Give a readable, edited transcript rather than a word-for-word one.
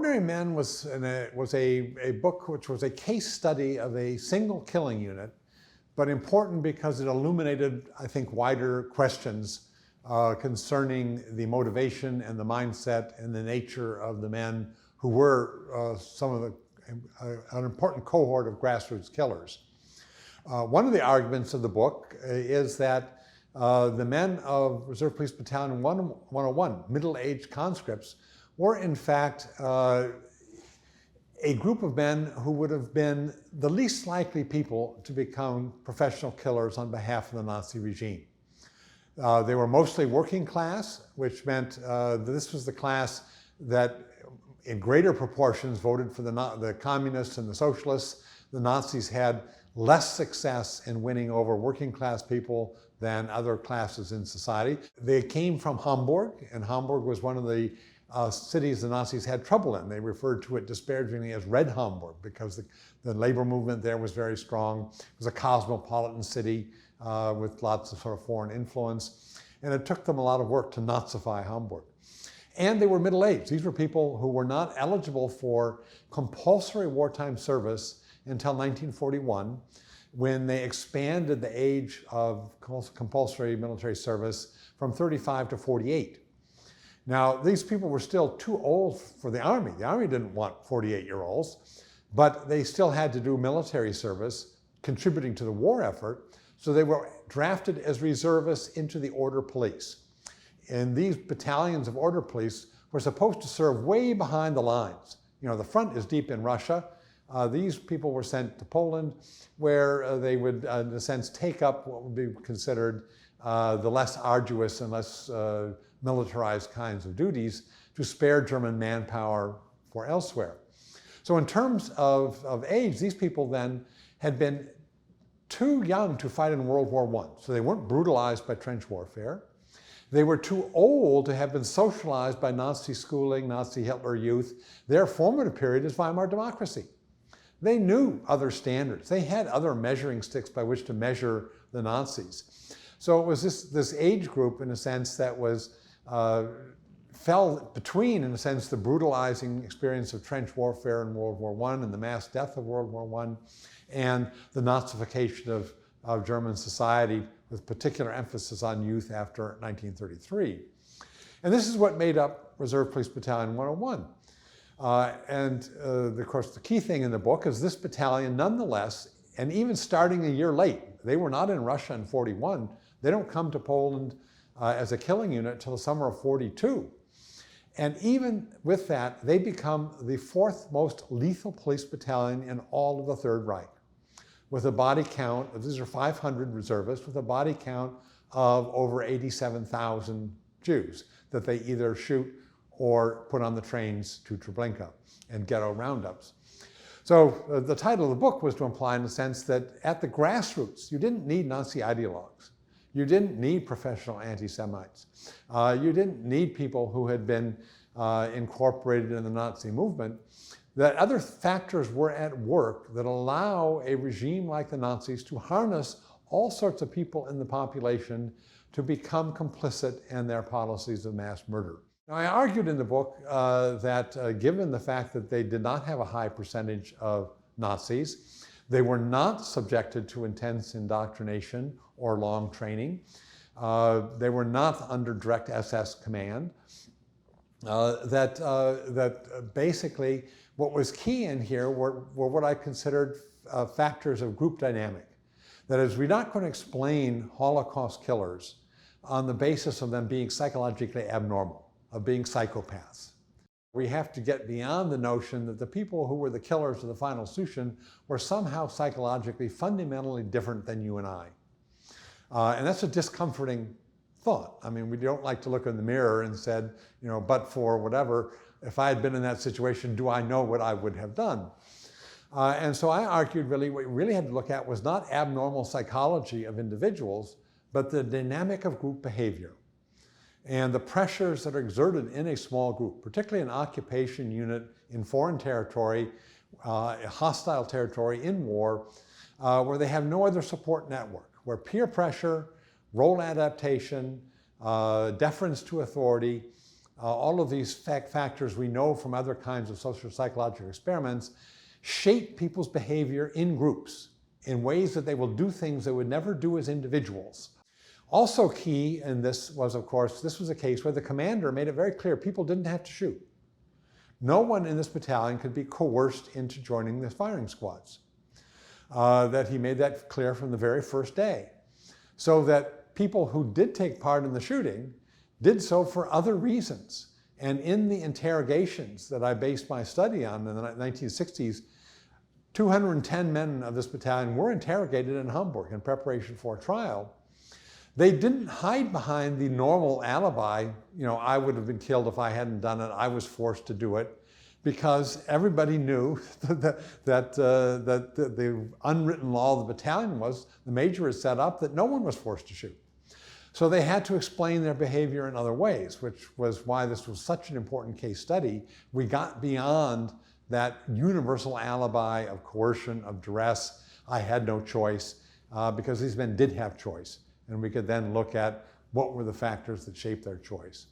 Ordinary Men was a book which was a case study of a single killing unit, but important because it illuminated, I think, wider questions concerning the motivation and the mindset and the nature of the men who were an important cohort of grassroots killers. One of the arguments of the book is that the men of Reserve Police Battalion 101, middle-aged conscripts, were in fact a group of men who would have been the least likely people to become professional killers on behalf of the Nazi regime. They were mostly working class, which meant this was the class that in greater proportions voted for the communists and the socialists. The Nazis had less success in winning over working class people than other classes in society. They came from Hamburg, and Hamburg was one of the cities the Nazis had trouble in. They referred to it disparagingly as Red Hamburg because the labor movement there was very strong. It was a cosmopolitan city with lots of sort of foreign influence, and it took them a lot of work to Nazify Hamburg. And they were middle-aged. These were people who were not eligible for compulsory wartime service until 1941, when they expanded the age of compulsory military service from 35 to 48. Now, these people were still too old for the Army. The Army didn't want 48-year-olds, but they still had to do military service, contributing to the war effort, so they were drafted as reservists into the Order Police. And these battalions of Order Police were supposed to serve way behind the lines. You know, the front is deep in Russia. These people were sent to Poland, where they would, in a sense, take up what would be considered the less arduous and less militarized kinds of duties to spare German manpower for elsewhere. So in terms of age, these people then had been too young to fight in World War I. So they weren't brutalized by trench warfare. They were too old to have been socialized by Nazi schooling, Nazi Hitler youth. Their formative period is Weimar democracy. They knew other standards. They had other measuring sticks by which to measure the Nazis. So it was this age group, in a sense, that was fell between, in a sense, the brutalizing experience of trench warfare in World War I and the mass death of World War I and the Nazification of German society, with particular emphasis on youth after 1933. And this is what made up Reserve Police Battalion 101. Of course, the key thing in the book is this battalion, nonetheless, and even starting a year late, they were not in Russia in 41. They don't come to Poland as a killing unit until the summer of 42. And even with that, they become the fourth most lethal police battalion in all of the Third Reich, with a body count, these are 500 reservists, with a body count of over 87,000 Jews that they either shoot or put on the trains to Treblinka and ghetto roundups. So the title of the book was to imply, in a sense, that at the grassroots, you didn't need Nazi ideologues. You didn't need professional anti-Semites. You didn't need people who had been incorporated in the Nazi movement. That other factors were at work that allow a regime like the Nazis to harness all sorts of people in the population to become complicit in their policies of mass murder. Now, I argued in the book that given the fact that they did not have a high percentage of Nazis, they were not subjected to intense indoctrination or long training. They were not under direct SS command. That basically what was key in here were what I considered factors of group dynamic. That is, we're not going to explain Holocaust killers on the basis of them being psychologically abnormal, of being psychopaths. We have to get beyond the notion that the people who were the killers of the final Sushin were somehow psychologically fundamentally different than you and I. And that's a discomforting thought. I mean, we don't like to look in the mirror and said, you know, but for whatever, if I had been in that situation, do I know what I would have done? And so I argued really what we really had to look at was not abnormal psychology of individuals, but the dynamic of group behavior and the pressures that are exerted in a small group, particularly an occupation unit in foreign territory, a hostile territory in war, where they have no other support network, where peer pressure, role adaptation, deference to authority, all of these factors we know from other kinds of social psychological experiments shape people's behavior in groups in ways that they will do things they would never do as individuals. Also key in this was, of course, this was a case where the commander made it very clear people didn't have to shoot. No one in this battalion could be coerced into joining the firing squads. That he made that clear from the very first day. So that people who did take part in the shooting did so for other reasons. And in the interrogations that I based my study on in the 1960s, 210 men of this battalion were interrogated in Hamburg in preparation for a trial. They didn't hide behind the normal alibi, I would have been killed if I hadn't done it, I was forced to do it, because everybody knew that the unwritten law of the battalion was, the major had set up that no one was forced to shoot. So they had to explain their behavior in other ways, which was why this was such an important case study. We got beyond that universal alibi of coercion, of duress. I had no choice, because these men did have choice. And we could then look at what were the factors that shaped their choice.